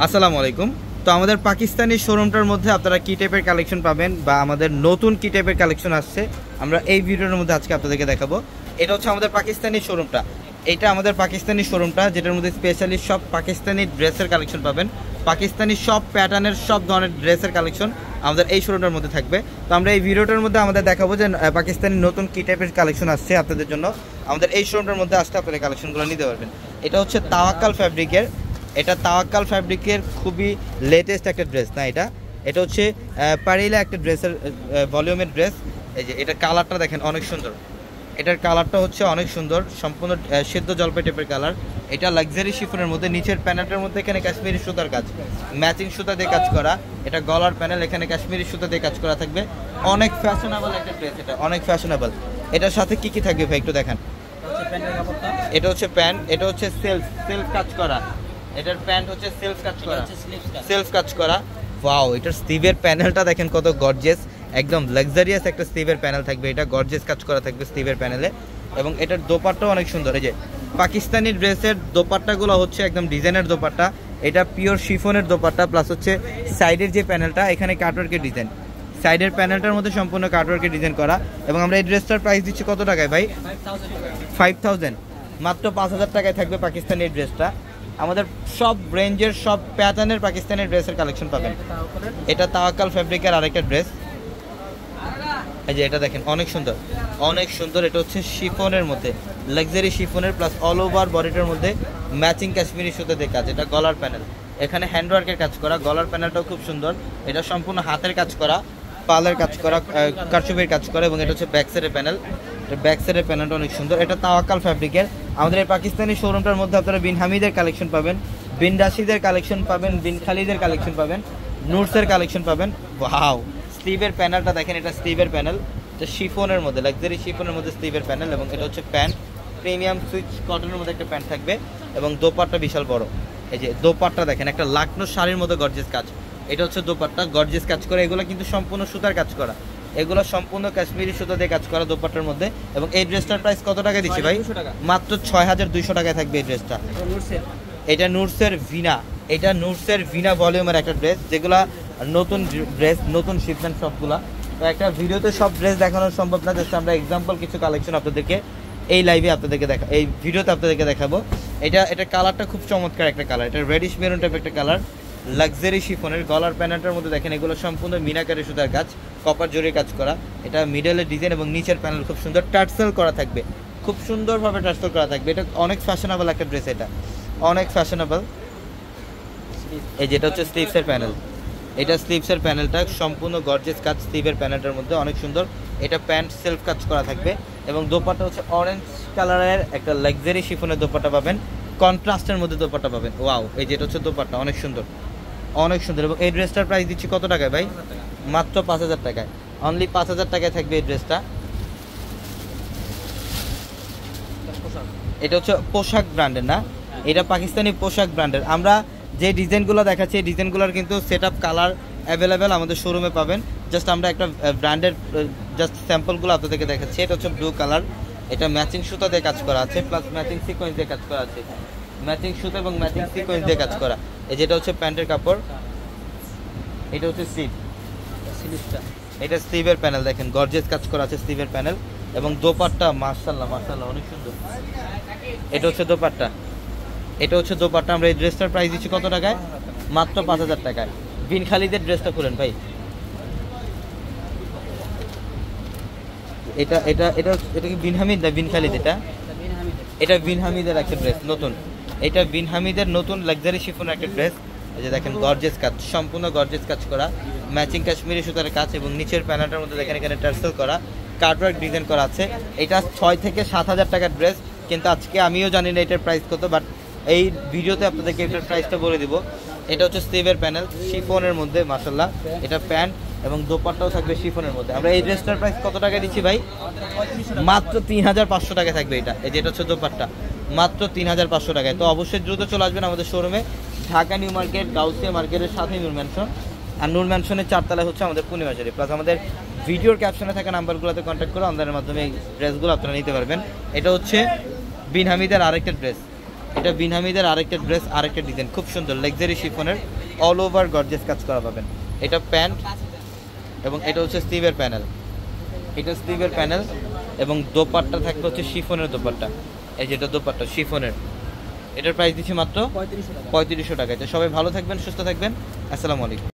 আসসালামু আলাইকুম। তো আমাদের পাকিস্তানি শোরুমটার মধ্যে আপনারা কি টাইপের কালেকশন পাবেন বা আমাদের নতুন কি টাইপের কালেকশন আসছে আমরা এই ভিডিওর মধ্যে আজকে আপনাদেরকে দেখাবো। এটা হচ্ছে আমাদের পাকিস্তানি শোরুমটা। এটা আমাদের পাকিস্তানি শোরুমটা, যেটার মধ্যে স্পেশালি সব পাকিস্তানি ড্রেসের কালেকশন পাবেন। পাকিস্তানি সব প্যাটার্নের সব ধরনের ড্রেসের কালেকশন আমাদের এই শোরুমটার মধ্যে থাকবে। তো আমরা এই ভিডিওটার মধ্যে আমাদের দেখাবো যে পাকিস্তানি নতুন কি টাইপের কালেকশন আসছে আপনাদের জন্য। আমাদের এই শোরুমটার মধ্যে আসতে আপনারা কালেকশনগুলো নিতে পারবেন। এটা হচ্ছে তাওয়াক্কাল ফ্যাব্রিকের, এটা তাওয়াক্কাল ফ্যাব্রিকের খুবই লেটেস্ট একটা ড্রেস না। এটা হচ্ছে পারিলা একটা ড্রেসের ভলিউমের ড্রেস। এই যে এটার কালারটা দেখেন অনেক সুন্দর, এটার কালারটা হচ্ছে অনেক সুন্দর, সম্পূর্ণ সিদ্ধ জলপাই টাইপের কালার। এটা লাক্সারি শিফনের মধ্যে, নিচের প্যানেলটার মধ্যে এখানে কাশ্মীরি সুতার কাজ, ম্যাচিং সুতা দিয়ে কাজ করা। এটা গলার প্যানেল, এখানে কাশ্মীরি সুতা দিয়ে কাজ করা থাকবে। অনেক ফ্যাশনেবল একটা ড্রেস, এটা অনেক ফ্যাশনেবল। এটার সাথে কি কি থাকবে ভাই একটু দেখান। এটা হচ্ছে প্যান্ট, এটা হচ্ছে সেলফ কাজ করা। এটার প্যান্ট হচ্ছে সেলফ কাজ করা। ওয়াও, এটার স্লিভের প্যানেলটা দেখেন কত গর্জিয়াস, একদম লাক্সারিয়াস একটা স্লিভের প্যানেল থাকবে। এটা গর্জিয়াস কাজ করা থাকবে স্লিভের প্যানেলে। এবং এটার দোপাট্টাও অনেক সুন্দর। এই যে পাকিস্তানি ড্রেসের দোপাট্টাগুলো হচ্ছে একদম ডিজাইনের দোপাট্টা। এটা পিওর শিফনের দোপাট্টা, প্লাস হচ্ছে সাইডের যে প্যানেলটা এখানে কাটওয়ার্কের ডিজাইন, সাইডের প্যানেলটার মধ্যে সম্পূর্ণ কাটওয়ার্কের ডিজাইন করা। এবং আমরা এই ড্রেসটার প্রাইস দিচ্ছি কত টাকায় ভাই? 5000, মাত্র 5000 টাকায় থাকবে পাকিস্তানি এই ড্রেসটা। আমাদের সব রেঞ্জের সব প্যাটার্নের পাকিস্তানি ড্রেসের কালেকশন পাবেন। এটা তাওয়াক্কাল ফ্যাব্রিকের আরেকটা ড্রেস। এই যে এটা দেখেন অনেক সুন্দর, অনেক সুন্দর। এটা হচ্ছে শিফনের মধ্যে, লাক্সারি শিফনের, প্লাস অল ওভার বডিটার মধ্যে ম্যাচিং কাশ্মীরি সুতাতে কাজ। এটা গলার প্যানেল, এখানে হ্যান্ডওয়ার্কের কাজ করা, গলার প্যানেলটাও খুব সুন্দর। এটা সম্পূর্ণ হাতের কাজ করা, পালের কাজ করা, কারচুপির কাজ করা। এবং এটা হচ্ছে ব্যাক সাইডের প্যানেল, ব্যাক সাইডের প্যানেলটা অনেক সুন্দর। এটা তাওয়াক্কাল ফ্যাব্রিকের। আমাদের এই পাকিস্তানি শোরুমটার মধ্যে আপনারা বিন হামিদের কালেকশন পাবেন, বিন রাশিদের কালেকশন পাবেন, বিন খালিদের কালেকশন পাবেন, নুটসের কালেকশন পাবেন। ওয়াও, স্লিভের প্যানেলটা দেখেন, এটা স্লিভের প্যানেল, এটা শিফনের মধ্যে, লাক্সারি শিফনের মধ্যে স্লিভের প্যানেল। এবং এটা হচ্ছে প্যান্ট, প্রিমিয়াম সুইচ কটনের মধ্যে একটা প্যান্ট থাকবে। এবং দোপাট্টা বিশাল বড়। এই যে দোপাট্টা দেখেন, একটা লাকনো শাড়ির মধ্যে গর্জিয়াস কাজ। এটা হচ্ছে দোপাট্টা, গর্জিয়াস কাজ করা। এগুলো কিন্তু সম্পূর্ণ সুতার কাজ করা, এগুলো সম্পূর্ণ কাশ্মীরি সুতা দিয়ে কাজ করা দোপাট্টার মধ্যে। এবং এই ড্রেসটার প্রাইস কত টাকা দিচ্ছি ভাই? মাত্র 6200 টাকায় থাকবে এই ড্রেসটা। এটা নুটসের ভিনা, এটা নুটসের ভিনা ভলিউমের একটা ড্রেস, যেগুলা নতুন ড্রেস, নতুন শিপমেন্ট সবগুলা। তো একটা ভিডিওতে সব ড্রেস দেখানো সম্ভব না, জাস্ট আমরা এক্সাম্পল কিছু কালেকশন আপনাদেরকে এই লাইভে আপনাদেরকে এই ভিডিওতে আপনাদেরকে দেখাবো। এটা কালারটা খুব চমৎকার একটা কালার, এটা রেডিশ মেরুন টাইপ একটা কালার, লাক্সারি শিফনের। গলার প্যানেলটার মধ্যে দেখেন এগুলো সম্পূর্ণ মিনাকারি সুতার কাজ, কপার জরির কাজ করা। এটা মিডলের ডিজাইন এবং নিচের প্যানেল খুব সুন্দর টার্সেল করা থাকবে, খুব সুন্দরভাবে টার্সেল করা থাকবে। এটা অনেক ফ্যাশনেবল একটা ড্রেস, এটা অনেক ফ্যাশনেবল। এই যেটা হচ্ছে স্লিভসের প্যানেল, এটা স্লিভসের প্যানেলটা সম্পূর্ণ গর্জিয়াস কাজ স্লিভের প্যানেলটার মধ্যে, অনেক সুন্দর। এটা প্যান্ট সেলফ কাজ করা থাকবে। এবং দোপাট্টা হচ্ছে অরেঞ্জ কালারের একটা লাক্সারি শিফনের দোপাট্টা পাবেন, কন্ট্রাস্টের মধ্যে দোপাট্টা পাবেন। ওয়াও, এই যেটা হচ্ছে দোপাট্টা অনেক সুন্দর, অনেক সুন্দর। এবং এই ড্রেসটার প্রাইস দিচ্ছি কত টাকায় ভাই? মাত্র 5000 টাকায়, অনলি 5000 টাকায় থাকবে এই ড্রেসটা। এটা হচ্ছে পোশাক ব্র্যান্ডের না, এটা পাকিস্তানি পোশাক ব্র্যান্ডের। আমরা যে ডিজাইনগুলো দেখাচ্ছি এই ডিজাইনগুলোর কিন্তু সেট আপ কালার অ্যাভেলেবেল আমাদের শোরুমে পাবেন। জাস্ট আমরা একটা ব্র্যান্ডের জাস্ট স্যাম্পলগুলো আপনাদেরকে দেখাচ্ছি। এটা হচ্ছে ব্লু কালার, এটা ম্যাচিং সুতা দিয়ে কাজ করা আছে, প্লাস ম্যাচিং সিকোয়েন্স দিয়ে কাজ করা আছে, ম্যাচিং সুতা এবং ম্যাচিং সিকোয়েন্স দিয়ে কাজ করা। এই যেটা হচ্ছে প্যান্টের কাপড়, এটা হচ্ছে স্লিভটা, এটা স্লিভের প্যানেল দেখেন গর্জিয়াস কাজ করা আছে স্লিভের প্যানেল। এবং দোপাট্টা মাশাআল্লাহ মাশাআল্লাহ অনেক সুন্দর। এটা হচ্ছে দোপাট্টা, এটা হচ্ছে দোপাট্টা। আমরা এই ড্রেসটার প্রাইস দিচ্ছি কত টাকায়? মাত্র 5000 টাকায়। বিন খালিদের ড্রেসটা খুলেন ভাই। এটা এটা এটা এটা কি বিন হামিদ না বিন খালিদ? এটা বিন হামিদের একটা ড্রেস নতুন, এটা বিন হামিদের নতুন লাক্সারি শিফনের একটা ড্রেস। এই যে দেখেন গর্জিয়াস কাজ, সম্পূর্ণ গর্জিয়াস কাজ করা, ম্যাচিং কাশ্মীরি সুতার কাজ। এবং নিচের প্যানেলটার মধ্যে দেখেন এখানে টার্সেল করা, কাটওয়ার্ক ডিজাইন করা আছে। এটা 6 থেকে 7000 টাকার ড্রেস, কিন্তু আজকে আমিও জানি না এটার প্রাইস কত, বাট এই ভিডিওতে আপনাদেরকে এটার প্রাইসটা বলে দিব। এটা হচ্ছে স্লিভের প্যানেল শিফনের মধ্যে মাশাআল্লাহ। এটা প্যান্ট এবং দোপাট্টাও থাকবে শিফনের মধ্যে। আমরা এই ড্রেসটার প্রাইস কত টাকা দিচ্ছি ভাই? মাত্র 3500 টাকা থাকবে এটা। এই যেটা হচ্ছে দোপাট্টা, মাত্র 3500 টাকায়। তো অবশ্যই দ্রুত চলে আসবেন আমাদের শোরুমে, ঢাকা নিউ মার্কেট, গাউসিয়া মার্কেটের সাথে নূর ম্যানশন। আর নূর ম্যানশনের 4 তলায় হচ্ছে আমাদের পূর্ণিমা শাড়ি। প্লাস আমাদের ভিডিওর ক্যাপশনে থাকা নাম্বারগুলোতে কন্ট্যাক্ট করে অনলাইনের মাধ্যমে এই ড্রেসগুলো আপনারা নিতে পারবেন। এটা হচ্ছে বিন হামিদের আরেকটা ড্রেস, এটা বিনহামিদের আরেকটা ড্রেস, আরেকটা ডিজাইন, খুব সুন্দর লাক্সারি শিফনের অল ওভার গর্জিয়াস কাজ করা পাবেন। এটা প্যান্ট এবং এটা হচ্ছে স্লিভের প্যানেল, এটা স্লিভের প্যানেল এবং দোপাট্টা থাকবে হচ্ছে শিফনের দোপাট্টা। এই যেটা দোপাট্টা শিফনের, এটার প্রাইস দিচ্ছি মাত্র 3500 টাকা। তো সবাই ভালো থাকবেন, সুস্থ থাকবেন, আসসালামু আলাইকুম।